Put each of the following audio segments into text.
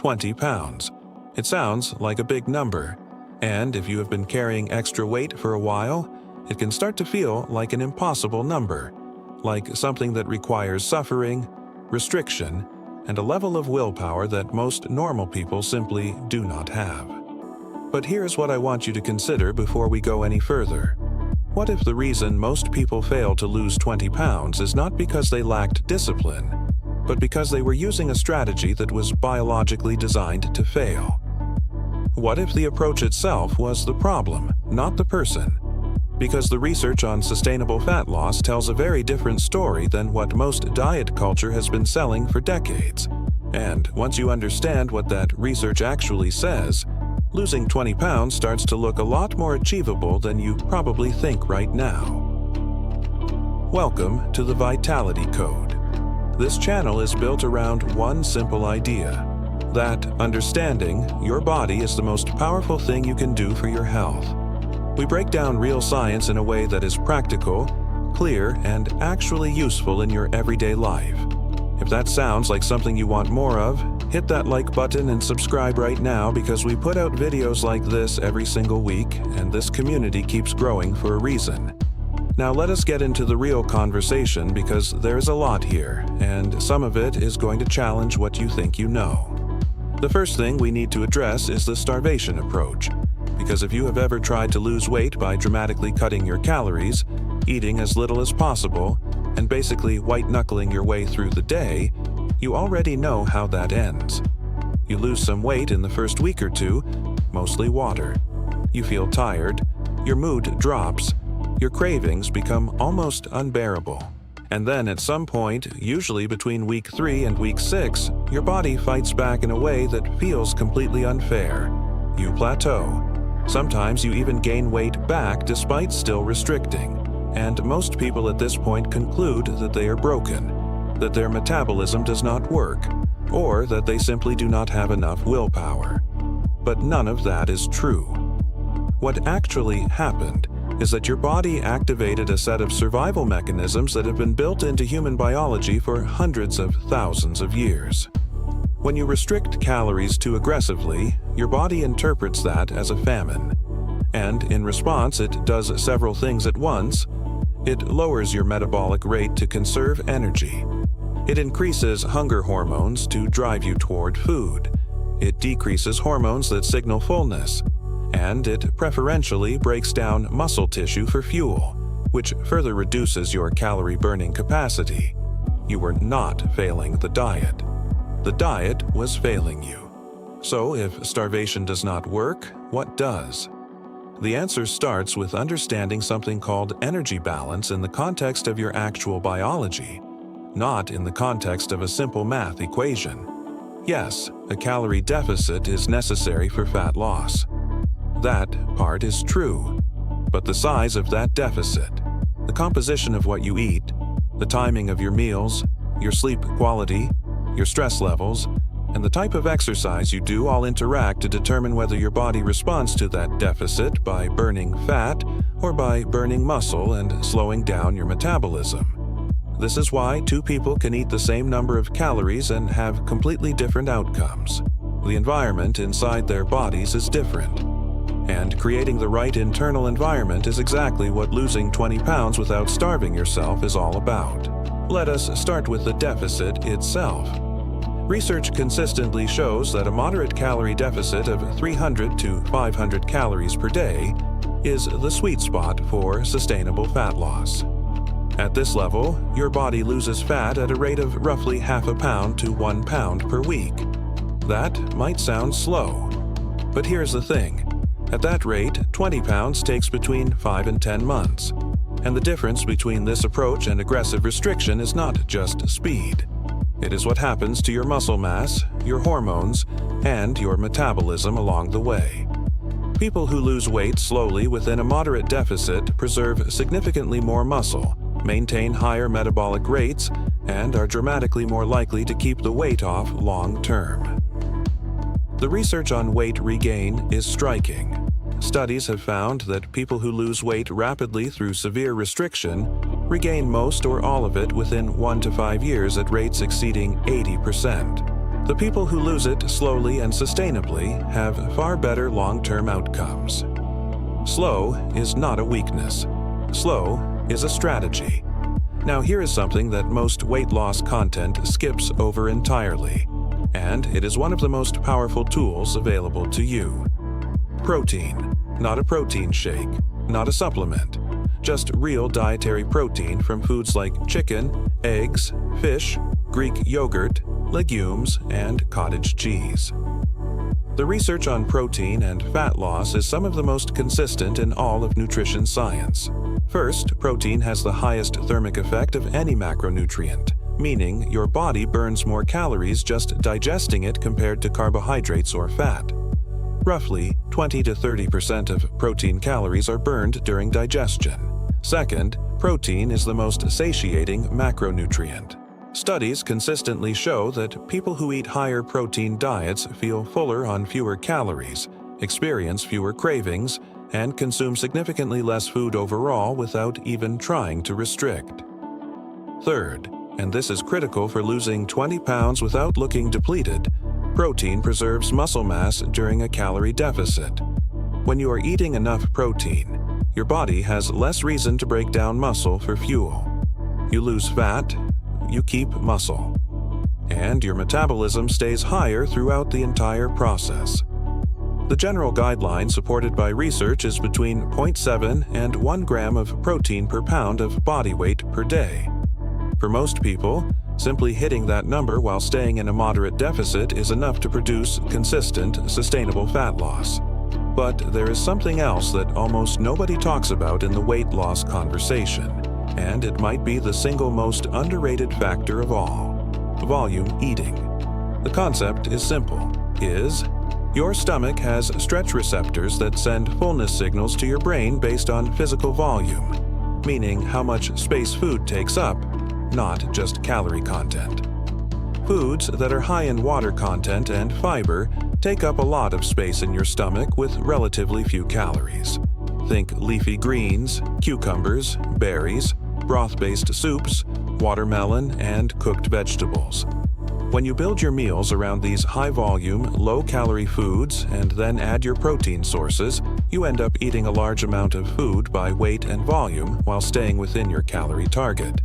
20 pounds. It sounds like a big number, and if you have been carrying extra weight for a while, it can start to feel like an impossible number, like something that requires suffering, restriction, and a level of willpower that most normal people simply do not have. But here's what I want you to consider before we go any further. What if the reason most people fail to lose 20 pounds is not because they lacked discipline, but because they were using a strategy that was biologically designed to fail? What if the approach itself was the problem, not the person? Because the research on sustainable fat loss tells a very different story than what most diet culture has been selling for decades. And once you understand what that research actually says, losing 20 pounds starts to look a lot more achievable than you probably think right now. Welcome to the Vitality Code. This channel is built around one simple idea: that understanding your body is the most powerful thing you can do for your health. We break down real science in a way that is practical, clear, and actually useful in your everyday life. If that sounds like something you want more of, hit that like button and subscribe right now, because we put out videos like this every single week, and this community keeps growing for a reason. Now let us get into the real conversation, because there's a lot here, and some of it is going to challenge what you think you know. The first thing we need to address is the starvation approach, because if you have ever tried to lose weight by dramatically cutting your calories, eating as little as possible, and basically white-knuckling your way through the day, you already know how that ends. You lose some weight in the first week or two, mostly water. You feel tired, your mood drops, your cravings become almost unbearable. And then at some point, usually between week 3 and week 6, your body fights back in a way that feels completely unfair. You plateau. Sometimes you even gain weight back despite still restricting. And most people at this point conclude that they are broken, that their metabolism does not work, or that they simply do not have enough willpower. But none of that is true. What actually happened is that your body activated a set of survival mechanisms that have been built into human biology for hundreds of thousands of years. When you restrict calories too aggressively, your body interprets that as a famine. And in response, it does several things at once. It lowers your metabolic rate to conserve energy. It increases hunger hormones to drive you toward food. It decreases hormones that signal fullness. And it preferentially breaks down muscle tissue for fuel, which further reduces your calorie burning capacity. You were not failing the diet. The diet was failing you. So if starvation does not work, what does? The answer starts with understanding something called energy balance in the context of your actual biology, not in the context of a simple math equation. Yes, a calorie deficit is necessary for fat loss. That part is true. But the size of that deficit, the composition of what you eat, the timing of your meals, your sleep quality, your stress levels, and the type of exercise you do all interact to determine whether your body responds to that deficit by burning fat or by burning muscle and slowing down your metabolism. This is why two people can eat the same number of calories and have completely different outcomes. The environment inside their bodies is different. And creating the right internal environment is exactly what losing 20 pounds without starving yourself is all about. Let us start with the deficit itself. Research consistently shows that a moderate calorie deficit of 300 to 500 calories per day is the sweet spot for sustainable fat loss. At this level, your body loses fat at a rate of roughly half a pound to 1 pound per week. That might sound slow, but here's the thing. At that rate, 20 pounds takes between 5 and 10 months. And the difference between this approach and aggressive restriction is not just speed. It is what happens to your muscle mass, your hormones, and your metabolism along the way. People who lose weight slowly within a moderate deficit preserve significantly more muscle, maintain higher metabolic rates, and are dramatically more likely to keep the weight off long term. The research on weight regain is striking. Studies have found that people who lose weight rapidly through severe restriction regain most or all of it within 1 to 5 years at rates exceeding 80%. The people who lose it slowly and sustainably have far better long-term outcomes. Slow is not a weakness. Slow is a strategy. Now here is something that most weight loss content skips over entirely, and it is one of the most powerful tools available to you. Protein, not a protein shake, not a supplement, just real dietary protein from foods like chicken, eggs, fish, Greek yogurt, legumes, and cottage cheese. The research on protein and fat loss is some of the most consistent in all of nutrition science. First, protein has the highest thermic effect of any macronutrient, meaning your body burns more calories just digesting it compared to carbohydrates or fat. Roughly 20 to 30% of protein calories are burned during digestion. Second, protein is the most satiating macronutrient. Studies consistently show that people who eat higher protein diets feel fuller on fewer calories, experience fewer cravings, and consume significantly less food overall without even trying to restrict. Third, and this is critical for losing 20 pounds without looking depleted, protein preserves muscle mass during a calorie deficit. When you are eating enough protein, your body has less reason to break down muscle for fuel. You lose fat, you keep muscle, and your metabolism stays higher throughout the entire process. The general guideline supported by research is between 0.7 and 1 gram of protein per pound of body weight per day. For most people, simply hitting that number while staying in a moderate deficit is enough to produce consistent, sustainable fat loss. But there is something else that almost nobody talks about in the weight loss conversation, and it might be the single most underrated factor of all: volume eating. The concept is simple, your stomach has stretch receptors that send fullness signals to your brain based on physical volume, meaning how much space food takes up, not just calorie content. Foods that are high in water content and fiber take up a lot of space in your stomach with relatively few calories. Think leafy greens, cucumbers, berries, broth-based soups, watermelon, and cooked vegetables. When you build your meals around these high-volume, low-calorie foods and then add your protein sources, you end up eating a large amount of food by weight and volume while staying within your calorie target.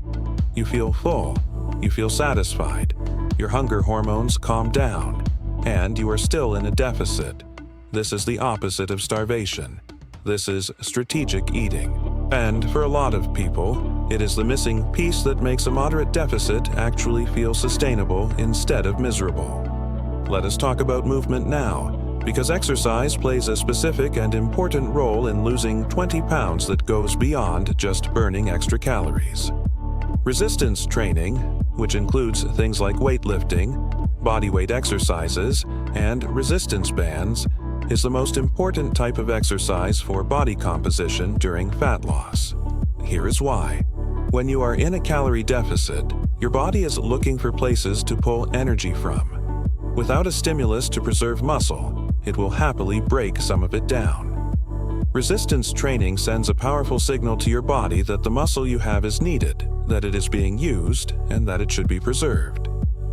You feel full, you feel satisfied, your hunger hormones calm down, and you are still in a deficit. This is the opposite of starvation. This is strategic eating. And for a lot of people, it is the missing piece that makes a moderate deficit actually feel sustainable instead of miserable. Let us talk about movement now, because exercise plays a specific and important role in losing 20 pounds that goes beyond just burning extra calories. Resistance training, which includes things like weightlifting, bodyweight exercises, and resistance bands, is the most important type of exercise for body composition during fat loss. Here is why. When you are in a calorie deficit, your body is looking for places to pull energy from. Without a stimulus to preserve muscle, it will happily break some of it down. Resistance training sends a powerful signal to your body that the muscle you have is needed, that it is being used, and that it should be preserved.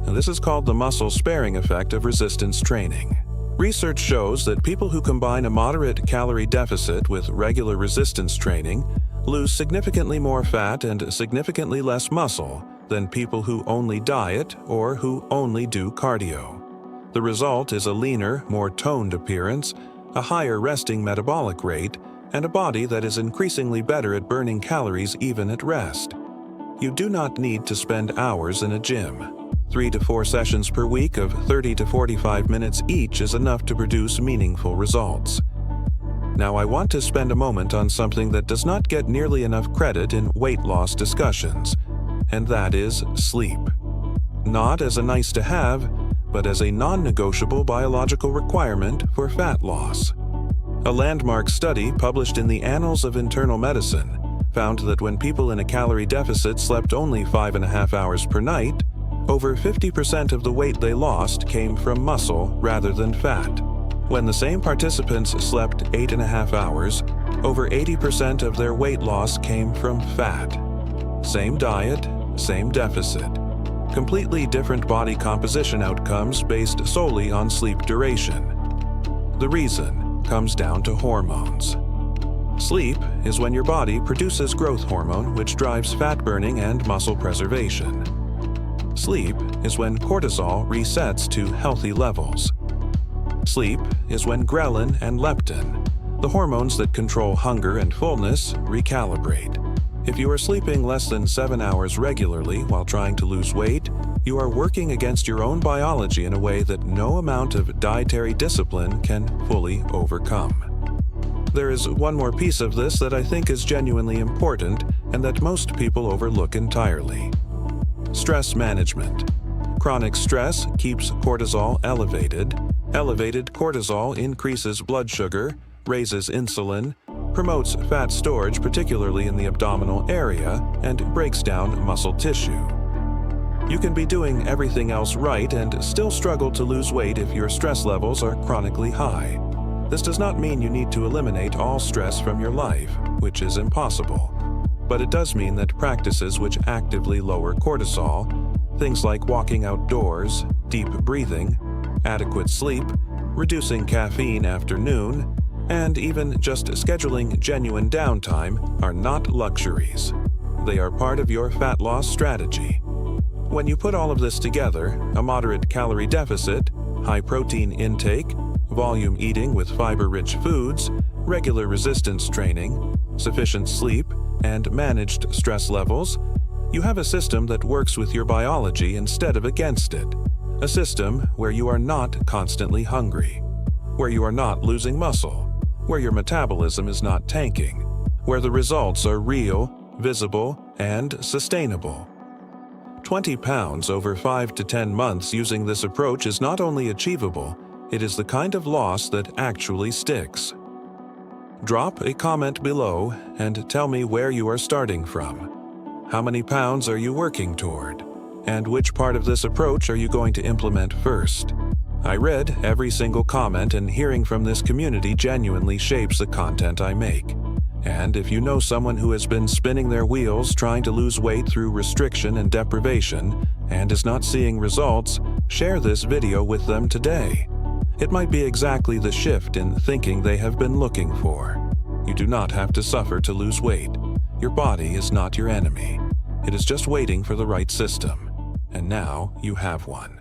And this is called the muscle sparing effect of resistance training. Research shows that people who combine a moderate calorie deficit with regular resistance training lose significantly more fat and significantly less muscle than people who only diet or who only do cardio. The result is a leaner, more toned appearance, a higher resting metabolic rate, and a body that is increasingly better at burning calories even at rest. You do not need to spend hours in a gym. 3 to 4 sessions per week of 30 to 45 minutes each is enough to produce meaningful results. Now I want to spend a moment on something that does not get nearly enough credit in weight loss discussions, and that is sleep. Not as a nice to have, but as a non-negotiable biological requirement for fat loss. A landmark study published in the Annals of Internal Medicine found that when people in a calorie deficit slept only 5.5 hours per night, over 50% of the weight they lost came from muscle rather than fat. When the same participants slept 8.5 hours, over 80% of their weight loss came from fat. Same diet, same deficit. completely different body composition outcomes based solely on sleep duration. The reason comes down to hormones. Sleep is when your body produces growth hormone, which drives fat burning and muscle preservation. Sleep is when cortisol resets to healthy levels. Sleep is when ghrelin and leptin, the hormones that control hunger and fullness, recalibrate. If you are sleeping less than 7 hours regularly while trying to lose weight, you are working against your own biology in a way that no amount of dietary discipline can fully overcome. There is one more piece of this that I think is genuinely important and that most people overlook entirely. Stress management. Chronic stress keeps cortisol elevated. Elevated cortisol increases blood sugar, raises insulin, promotes fat storage, particularly in the abdominal area, and breaks down muscle tissue. You can be doing everything else right and still struggle to lose weight if your stress levels are chronically high. This does not mean you need to eliminate all stress from your life, which is impossible. But it does mean that practices which actively lower cortisol, things like walking outdoors, deep breathing, adequate sleep, reducing caffeine after noon, and even just scheduling genuine downtime are not luxuries. They are part of your fat loss strategy. When you put all of this together, a moderate calorie deficit, high protein intake, volume eating with fiber-rich foods, regular resistance training, sufficient sleep, and managed stress levels, you have a system that works with your biology instead of against it. A system where you are not constantly hungry, where you are not losing muscle, where your metabolism is not tanking, where the results are real, visible, and sustainable. 20 pounds over 5 to 10 months using this approach is not only achievable, it is the kind of loss that actually sticks. Drop a comment below and tell me where you are starting from. How many pounds are you working toward? And which part of this approach are you going to implement first? I read every single comment, and hearing from this community genuinely shapes the content I make. And if you know someone who has been spinning their wheels trying to lose weight through restriction and deprivation and is not seeing results, share this video with them today. It might be exactly the shift in thinking they have been looking for. You do not have to suffer to lose weight. Your body is not your enemy. It is just waiting for the right system. And now you have one.